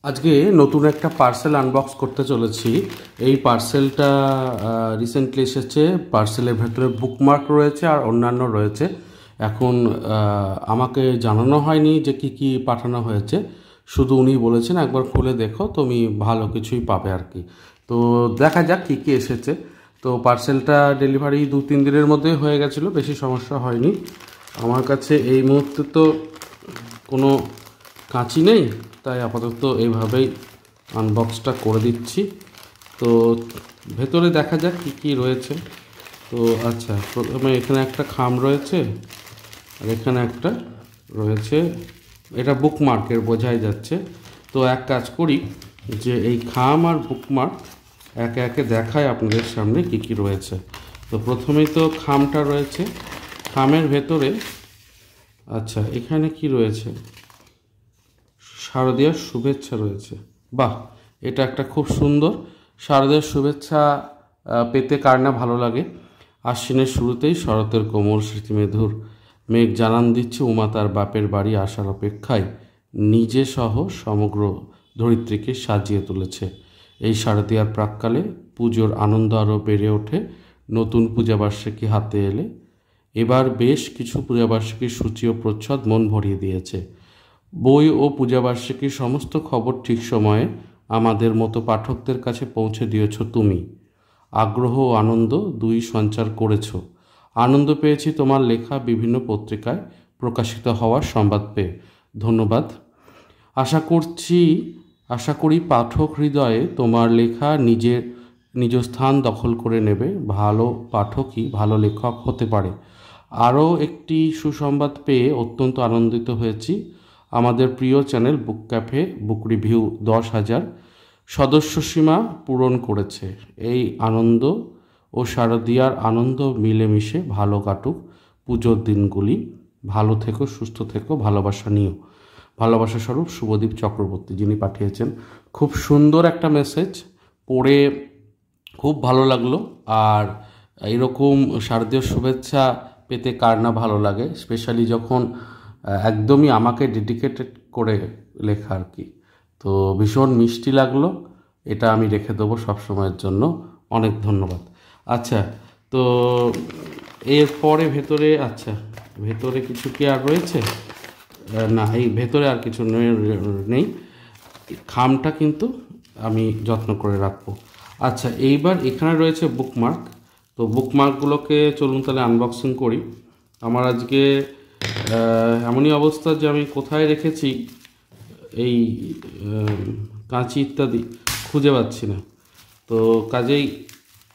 আজকে নতুন একটা পার্সেল আনবক্স করতে চলেছি। এই পার্সেলটা রিসেন্টলি এসেছে। পার্সেলের ভেতরে বুকমার্ক রয়েছে আর অন্যান্য রয়েছে। এখন আমাকে জানানো হয়নি যে কি কি পাঠানো হয়েছে, শুধু উনি বলেছেন একবার খুলে দেখো, তুমি ভালো কিছুই পাবে আর কি। তো দেখা যাক কি কি এসেছে। তো পার্সেলটা ডেলিভারি 2-3 দিনের মধ্যে হয়ে গেছিলো, বেশি সমস্যা হয়নি। আমার কাছে এই মুহূর্তে তো কোনো কাঁচি নেই, তাই আপাতত এইভাবেই আনবক্সটা করে দিচ্ছি। তো ভেতরে দেখা যাক কী কী রয়েছে। তো আচ্ছা, প্রথমে এখানে একটা খাম রয়েছে আর এখানে একটা রয়েছে, এটা বুকমার্কের বোঝাই যাচ্ছে। তো এক কাজ করি যে এই খাম আর বুকমার্ক একে একে দেখায় আপনাদের সামনে কী কী রয়েছে। তো প্রথমেই তো খামটা রয়েছে, খামের ভেতরে আচ্ছা এখানে কি রয়েছে, শারদীয়ার শুভেচ্ছা রয়েছে। বাহ, এটা একটা খুব সুন্দর। শারদীয়ার শুভেচ্ছা পেতে কার না ভালো লাগে। আশ্বিনের শুরুতেই শরতের কোমল স্মৃতিমেধুর মেঘ জানান দিচ্ছে উমা তার বাপের বাড়ি আসার অপেক্ষায় নিজে সহ সমগ্র ধরিত্রীকে সাজিয়ে তুলেছে। এই শারদীয়ার প্রাক্কালে পুজোর আনন্দ আরও বেড়ে ওঠে নতুন পূজাবার্ষিকী হাতে এলে। এবার বেশ কিছু পূজাবার্ষিকীর সূচি ও প্রচ্ছদ মন ভরিয়ে দিয়েছে। বই ও পূজাবার্ষিকীর সমস্ত খবর ঠিক সময়ে আমাদের মতো পাঠকদের কাছে পৌঁছে দিয়েছ তুমি। আগ্রহ ও আনন্দ দুই সঞ্চার করেছ। আনন্দ পেয়েছি তোমার লেখা বিভিন্ন পত্রিকায় প্রকাশিত হওয়ার সংবাদ পেয়ে। ধন্যবাদ। আশা করি পাঠক হৃদয়ে তোমার লেখা নিজ স্থান দখল করে নেবে। ভালো পাঠকই ভালো লেখক হতে পারে। আরও একটি সুসংবাদ পেয়ে অত্যন্ত আনন্দিত হয়েছি। আমাদের প্রিয় চ্যানেল বুক ক্যাফে বুক রিভিউ 10,000 সদস্য সীমা পূরণ করেছে। এই আনন্দ ও শারদীয়ার আনন্দ মিলেমিশে ভালো কাটুক পুজোর দিনগুলি। ভালো থেকো, সুস্থ থেকো, ভালোবাসা নিও। ভালোবাসা স্বরূপ শুভদীপ চক্রবর্তী, যিনি পাঠিয়েছেন। খুব সুন্দর একটা মেসেজ, পড়ে খুব ভালো লাগলো। আর এইরকম শারদীয় শুভেচ্ছা পেতে কার না ভালো লাগে, স্পেশালি যখন একদমই আমাকে ডেডিকেটেড করে লেখা আর কি। তো ভীষণ মিষ্টি লাগলো, এটা আমি রেখে দেবো সবসময়ের জন্য। অনেক ধন্যবাদ। আচ্ছা, তো এরপরে ভেতরে কিছু কি আর রয়েছে? না, এই ভেতরে আর কিছু নেই। খামটা কিন্তু আমি যত্ন করে রাখবো। আচ্ছা, এইবার এখানে রয়েছে বুকমার্ক। তো বুকমার্কগুলোকে চলুন তাহলে আনবক্সিং করি। আমার আজকে এমনই অবস্থা যে আমি কোথায় রেখেছি এই কাঁচি ইত্যাদি খুঁজে পাচ্ছি না। তো কাজেই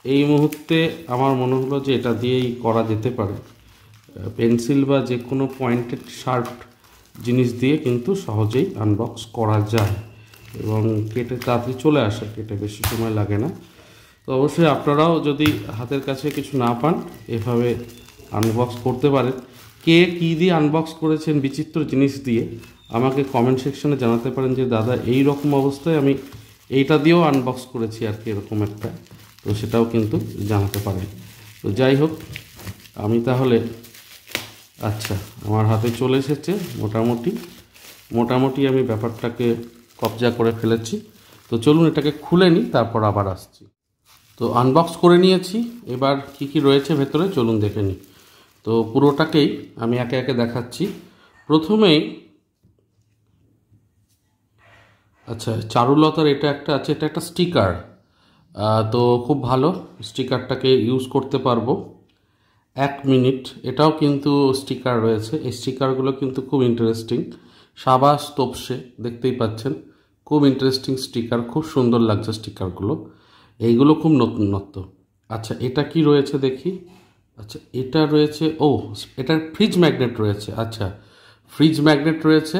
এই মুহূর্তে আমার মনে হলো যে এটা দিয়েই করা যেতে পারে। পেন্সিল বা যে কোনো পয়েন্টেড শার্প জিনিস দিয়ে কিন্তু সহজেই আনবক্স করা যায় এবং কেটে তাড়াতাড়ি চলে আসে, কেটে বেশি সময় লাগে না। তো অবশ্যই আপনারাও যদি হাতের কাছে কিছু না পান এভাবে আনবক্স করতে পারেন। কে কী দিয়ে আনবক্স করেছেন বিচিত্র জিনিস দিয়ে আমাকে কমেন্ট সেকশনে জানাতে পারেন যে দাদা এই রকম অবস্থায় আমি এইটা দিয়েও আনবক্স করেছি আর কি, এরকম একটা। তো সেটাও কিন্তু জানাতে পারেন। তো যাই হোক, আমি তাহলে আচ্ছা আমার হাতে চলে এসেছে মোটামুটি আমি ব্যাপারটাকে কবজা করে ফেলেছি। তো চলুন এটাকে খুলে নিই, তারপর আবার আসছি। তো আনবক্স করে নিয়েছি, এবার কি কি রয়েছে ভেতরে চলুন দেখে নিই। তো পুরোটাকেই আমি একে একে দেখাচ্ছি। প্রথমেই আচ্ছা, চারুলতার এটা একটা আছে, এটা একটা স্টিকার। তো খুব ভালো, স্টিকারটাকে ইউজ করতে পারবো। 1 মিনিট, এটাও কিন্তু স্টিকার রয়েছে। এই স্টিকারগুলো কিন্তু খুব ইন্টারেস্টিং। সাবাস তোপসে, দেখতেই পাচ্ছেন, খুব ইন্টারেস্টিং স্টিকার, খুব সুন্দর লাগছে স্টিকারগুলো। এইগুলো খুব নতুনত্ব। আচ্ছা, এটা কি রয়েছে দেখি। আচ্ছা, এটা রয়েছে, এটার ফ্রিজ ম্যাগনেট রয়েছে। আচ্ছা, ফ্রিজ ম্যাগনেট রয়েছে।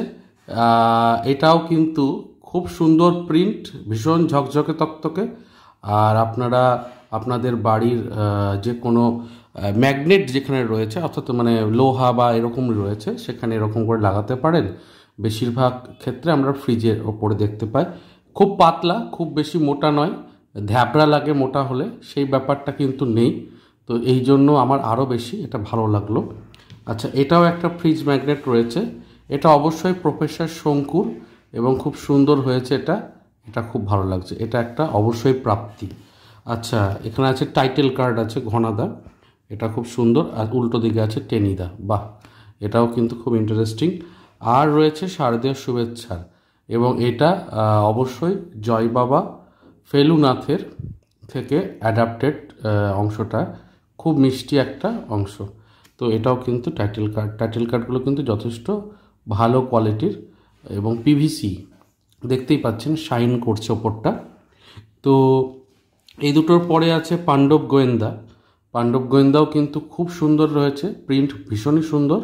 এটাও কিন্তু খুব সুন্দর প্রিন্ট, ভীষণ ঝকঝকে তকতকে। আর আপনারা আপনাদের বাড়ির যে কোনো ম্যাগনেট যেখানে রয়েছে, অর্থাৎ মানে লোহা বা এরকম রয়েছে, সেখানে এরকম করে লাগাতে পারেন। বেশিরভাগ ক্ষেত্রে আমরা ফ্রিজের ওপরে দেখতে পাই। খুব পাতলা, খুব বেশি মোটা নয়, ধ্যাবড়া লাগে মোটা হলে, সেই ব্যাপারটা কিন্তু নেই। তো এই জন্য আমার আরও বেশি এটা ভালো লাগলো। আচ্ছা, এটাও একটা ফ্রিজ ম্যাগনেট রয়েছে। এটা অবশ্যই প্রফেসর শঙ্কুর, এবং খুব সুন্দর হয়েছে। এটা খুব ভালো লাগছে, এটা একটা অবশ্যই প্রাপ্তি। আচ্ছা, এখানে আছে টাইটেল কার্ড আছে ঘনাদা, এটা খুব সুন্দর। আর উল্টো দিকে আছে টেনিদা, বাহ, এটাও কিন্তু খুব ইন্টারেস্টিং। আর রয়েছে শারদীয় শুভেচ্ছার, এবং এটা অবশ্যই জয় বাবা ফেলুনাথের থেকে অ্যাডাপ্টেড অংশটা, খুব মিষ্টি একটা অংশ। তো এটাও কিন্তু টাইটেল কার্ডগুলো কিন্তু যথেষ্ট ভালো কোয়ালিটির এবং পিভিসি, দেখতেই পাচ্ছেন শাইন করছে ওপরটা। তো এই দুটোর পরে আছে পাণ্ডব গোয়েন্দাও কিন্তু খুব সুন্দর রয়েছে, প্রিন্ট ভীষণই সুন্দর।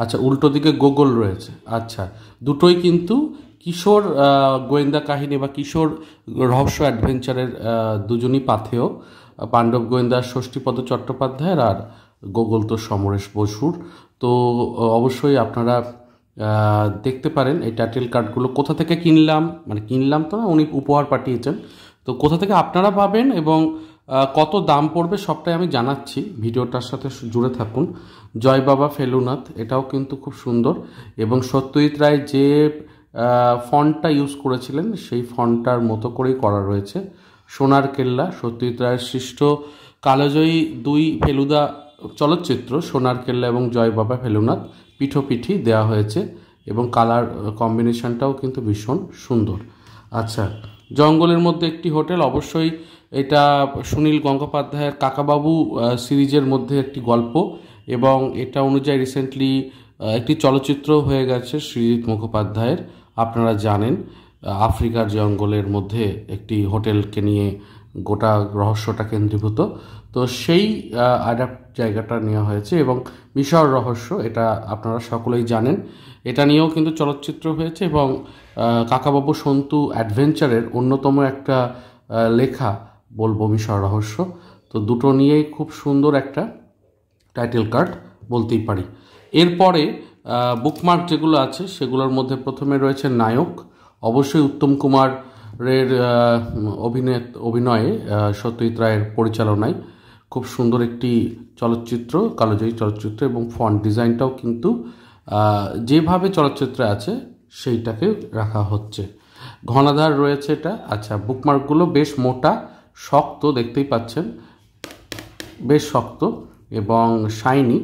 আচ্ছা, উল্টো দিকে গোগল রয়েছে। আচ্ছা, দুটোই কিন্তু কিশোর গোয়েন্দা কাহিনী বা কিশোর রহস্য অ্যাডভেঞ্চারের দুজনই পাথেয়। পাণ্ডব গোয়েন্দা ষষ্ঠীপদ চট্টোপাধ্যায়ের, আর গোগল তো সমরেশ বসুর। তো অবশ্যই আপনারা দেখতে পারেন এই টাইটেল কার্ডগুলো কোথা থেকে কিনলাম, মানে কিনলাম তো না, উনি উপহার পাঠিয়েছেন। তো কোথা থেকে আপনারা পাবেন এবং কত দাম পড়বে সবটাই আমি জানাচ্ছি, ভিডিওটার সাথে জুড়ে থাকুন। জয় বাবা ফেলুনাথ, এটাও কিন্তু খুব সুন্দর, এবং সত্যজিৎ রায় যে ফন্টটা ইউজ করেছিলেন সেই ফন্টটার মতো করেই করা রয়েছে। সোনার কেল্লা, সত্যজিৎ রায়ের সৃষ্ট কালজয়ী দুই ফেলুদা চলচ্চিত্র সোনার কেল্লা এবং জয় বাবা ফেলুনাথ পিঠোপিঠি দেওয়া হয়েছে, এবং কালার কম্বিনেশনটাও কিন্তু ভীষণ সুন্দর। আচ্ছা, জঙ্গলের মধ্যে একটি হোটেল, অবশ্যই এটা সুনীল গঙ্গোপাধ্যায়ের কাকাবাবু সিরিজের মধ্যে একটি গল্প, এবং এটা অনুযায়ী রিসেন্টলি একটি চলচ্চিত্র হয়ে গেছে সৃজিত মুখোপাধ্যায়ের, আপনারা জানেন, আফ্রিকার জঙ্গলের মধ্যে একটি হোটেলকে নিয়ে গোটা রহস্যটা কেন্দ্রীভূত। তো সেই জায়গাটা নেওয়া হয়েছে, এবং মিশর রহস্য এটা আপনারা সকলেই জানেন, এটা নিয়েও কিন্তু চলচ্চিত্র হয়েছে, এবং কাকাবাবু সন্তু অ্যাডভেঞ্চারের অন্যতম একটা লেখা বলবো মিশর রহস্য। তো দুটো নিয়েই খুব সুন্দর একটা টাইটেল কার্ড বলতেই পারি। এরপরে বুকমার্ক যেগুলো আছে সেগুলোর মধ্যে প্রথমে রয়েছে নায়ক, অবশ্যই উত্তম কুমারের অভিনয়ে সত্যজিৎ রায়ের পরিচালনায় খুব সুন্দর একটি চলচ্চিত্র, কালজয়ী চলচ্চিত্র, এবং ফন্ট ডিজাইনটাও কিন্তু যেভাবে চলচ্চিত্রে আছে সেইটাকে রাখা হচ্ছে। ঘনাদার রয়েছে এটা। আচ্ছা, বুকমার্কগুলো বেশ মোটা, শক্ত, দেখতেই পাচ্ছেন বেশ শক্ত এবং শাইনি।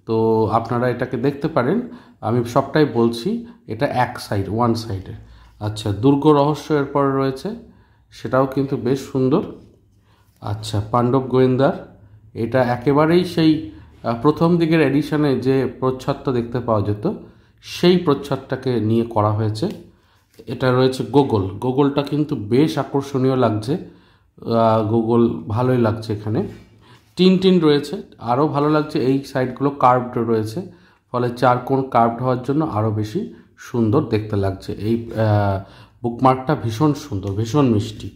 তো আপনারা এটাকে দেখতে পারেন, আমি সবটাই বলছি, এটা ওয়ান সাইডে। আচ্ছা, দুর্গ রহস্য এরপর রয়েছে, সেটাও কিন্তু বেশ সুন্দর। আচ্ছা, পাণ্ডব গোয়েন্দার, এটা একেবারেই সেই প্রথম দিকের এডিশনে যে প্রচ্ছদটা দেখতে পাওয়া যেত সেই প্রচ্ছদটাকে নিয়ে করা হয়েছে। এটা রয়েছে গোগলটা কিন্তু বেশ আকর্ষণীয় লাগছে, গোগল ভালোই লাগছে। এখানে টিন রয়েছে, আরও ভালো লাগছে, এই সাইডগুলো কার্ভড রয়েছে, ফলে চারকোণ কার্ভড হওয়ার জন্য আরও বেশি সুন্দর দেখতে লাগছে। এই বুকমার্কটা ভীষণ সুন্দর, ভীষণ মিষ্টি।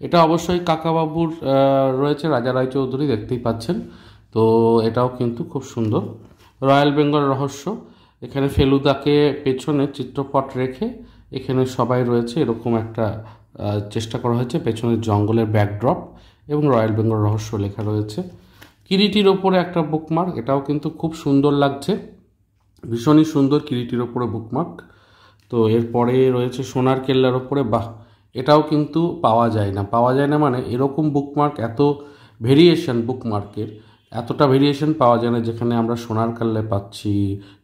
এটা অবশ্যই কাকাবাবুর রয়েছে, রাজা রায়চৌধুরী, দেখতেই পাচ্ছেন। তো এটাও কিন্তু খুব সুন্দর। রয়্যাল বেঙ্গল রহস্য, এখানে ফেলুদাকে পেছনে চিত্রপট রেখে এখানে সবাই রয়েছে, এরকম একটা চেষ্টা করা হয়েছে, পেছনের জঙ্গলের ব্যাকড্রপ এবং রয়্যাল বেঙ্গল রহস্য লেখা রয়েছে। কিরিটির ওপরে একটা বুকমার্ক, এটাও কিন্তু খুব সুন্দর লাগছে, ভীষণই সুন্দর কিরিটির ওপরে বুকমার্ক। তো এরপরে রয়েছে সোনার কেল্লার ওপরে, বাহ, এটাও কিন্তু পাওয়া যায় না, মানে এরকম বুকমার্ক, এত ভেরিয়েশন বুকমার্কের, এতটা ভেরিয়েশন পাওয়া যায় না, যেখানে আমরা সোনার কেল্লা পাচ্ছি,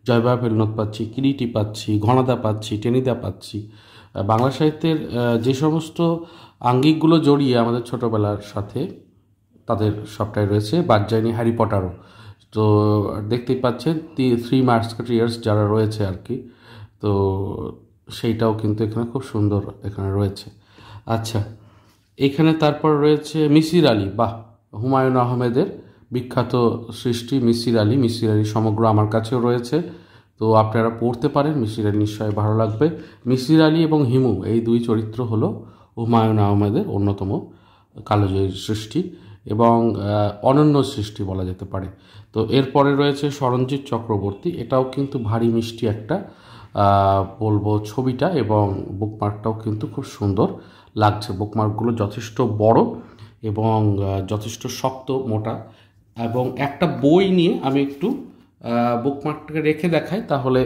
জয়বাবা ফেলুনাথ পাচ্ছি, কিরিটি পাচ্ছি, ঘনাদা পাচ্ছি, টেনিদা পাচ্ছি। বাংলা সাহিত্যের যে সমস্ত আঙ্গিকগুলো জড়িয়ে আমাদের ছোটোবেলার সাথে, তাদের সবটাই রয়েছে, বাদ যায়নি হ্যারি পটারও। তো দেখতেই পাচ্ছেন 3 মাস্কেটিয়ার্স যারা রয়েছে আর কি, তো সেইটাও কিন্তু এখানে খুব সুন্দর এখানে রয়েছে। আচ্ছা, এখানে তারপর রয়েছে মিসির আলি, বাহ, হুমায়ুন আহমেদের বিখ্যাত সৃষ্টি মিসির আলি সমগ্র আমার কাছেও রয়েছে, তো আপনারা পড়তে পারেন, মিসির আলি নিশ্চয়ই ভালো লাগবে। মিসির আলি এবং হিমু, এই দুই চরিত্র হলো হুমায়ুন আহমেদের অন্যতম কালজয়ী সৃষ্টি এবং অনন্য সৃষ্টি বলা যেতে পারে। তো এরপরে রয়েছে সরঞ্জিৎ চক্রবর্তী, এটাও কিন্তু ভারী মিষ্টি একটা বলবো ছবিটা, এবং বুকমার্কটাও কিন্তু খুব সুন্দর লাগছে। বুকমার্কগুলো যথেষ্ট বড় এবং যথেষ্ট শক্ত, মোটা, এবং একটা বই নিয়ে আমি একটু বুকমার্কটাকে রেখে দেখাই, তাহলে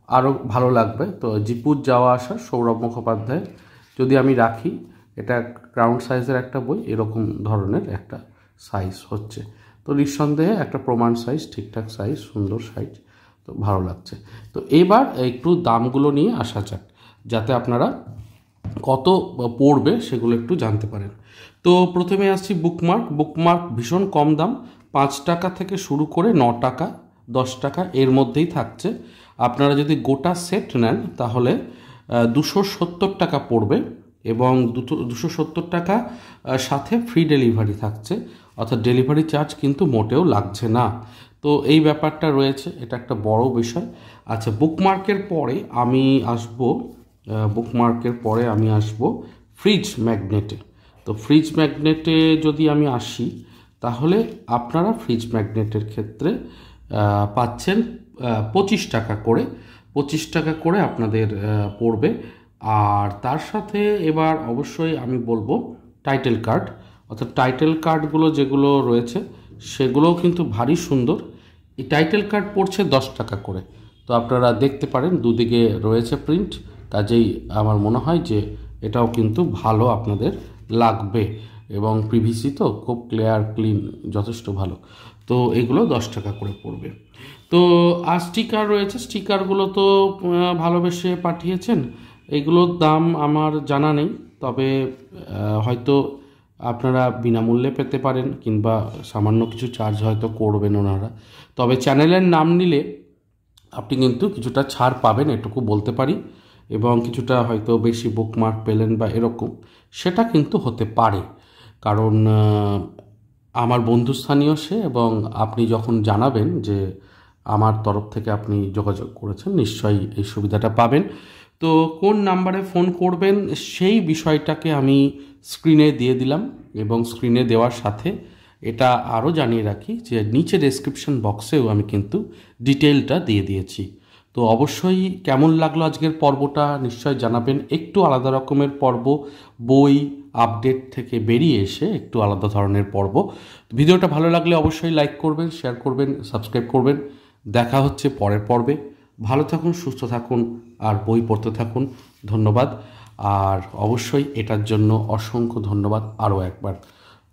আরও ভালো লাগবে। তো জিপুর যাওয়া আসা সৌরভ মুখোপাধ্যায় যদি আমি রাখি, এটা গ্রাউন্ড সাইজের একটা বই, এরকম ধরনের একটা সাইজ হচ্ছে। তো নিঃসন্দেহে একটা প্রমাণ সাইজ, ঠিকঠাক সাইজ, সুন্দর সাইজ, তো ভালো লাগছে। তো এবার একটু দামগুলো নিয়ে আসা যাক, যাতে আপনারা কত পড়বে সেগুলো একটু জানতে পারেন। তো প্রথমে আসছি বুকমার্ক। বুকমার্ক ভীষণ কম দাম, 5 টাকা থেকে শুরু করে 9 টাকা, 10 টাকা এর মধ্যেই থাকছে। আপনারা যদি গোটা সেট নেন তাহলে 270 টাকা পড়বে, এবং 270 টাকা সাথে ফ্রি ডেলিভারি থাকছে, অর্থাৎ ডেলিভারি চার্জ কিন্তু মোটেও লাগছে না। তো এই ব্যাপারটা রয়েছে, এটা একটা বড় বিষয়। আচ্ছা, বুকমার্কের পরে আমি আসব ফ্রিজ ম্যাগনেটে। তো ফ্রিজ ম্যাগনেটে যদি আমি আসি, তাহলে আপনারা ফ্রিজ ম্যাগনেটের ক্ষেত্রে পাচ্ছেন 25 টাকা করে, 25 টাকা করে আপনাদের পড়বে। আর তার সাথে এবার অবশ্যই আমি বলবো টাইটেল কার্ড, অর্থাৎ টাইটেল কার্ডগুলো যেগুলো রয়েছে সেগুলোও কিন্তু ভারী সুন্দর। এই টাইটেল কার্ড পড়ছে 10 টাকা করে। তো আপনারা দেখতে পারেন, দুদিকে রয়েছে প্রিন্ট, কাজেই আমার মনে হয় যে এটাও কিন্তু ভালো আপনাদের লাগবে, এবং পিভিসি তো খুব ক্লিয়ার ক্লিন, যথেষ্ট ভালো। তো এগুলো 10 টাকা করে পড়বে। তো আর স্টিকার রয়েছে, স্টিকারগুলো তো ভালোবেসে পাঠিয়েছেন, এগুলোর দাম আমার জানা নেই, তবে হয়তো আপনারা বিনামূল্যে পেতে পারেন, কিংবা সামান্য কিছু চার্জ হয়তো করবেন ওনারা। তবে চ্যানেলের নাম নিলে আপনি কিন্তু কিছুটা ছাড় পাবেন, এটুকু বলতে পারি, এবং কিছুটা হয়তো বেশি বুকমার্ক পেলেন বা এরকম, সেটা কিন্তু হতে পারে। কারণ আমার বন্ধুস্থানীয় সে, এবং আপনি যখন জানাবেন যে আমার তরফ থেকে আপনি যোগাযোগ করেছেন, নিশ্চয়ই এই সুবিধাটা পাবেন। তো কোন নাম্বারে ফোন করবেন সেই বিষয়টাকে আমি স্ক্রিনে দিয়ে দিলাম, এবং স্ক্রিনে দেওয়ার সাথে এটা আরও জানিয়ে রাখি যে নিচে ডেসক্রিপশন বক্সেও আমি কিন্তু ডিটেলটা দিয়ে দিয়েছি। তো অবশ্যই কেমন লাগলো আজকের পর্বটা নিশ্চয় জানাবেন। একটু আলাদা রকমের পর্ব, বই আপডেট থেকে বেরিয়ে এসে একটু আলাদা ধরনের পর্ব। ভিডিওটা ভালো লাগলে অবশ্যই লাইক করবেন, শেয়ার করবেন, সাবস্ক্রাইব করবেন। দেখা হচ্ছে পরের পর্বে। ভালো থাকুন, সুস্থ থাকুন, আর বই পড়তে থাকুন। ধন্যবাদ। আর অবশ্যই এটার জন্য অসংখ্য ধন্যবাদ আরও একবার।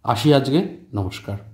আসি আজকে, নমস্কার।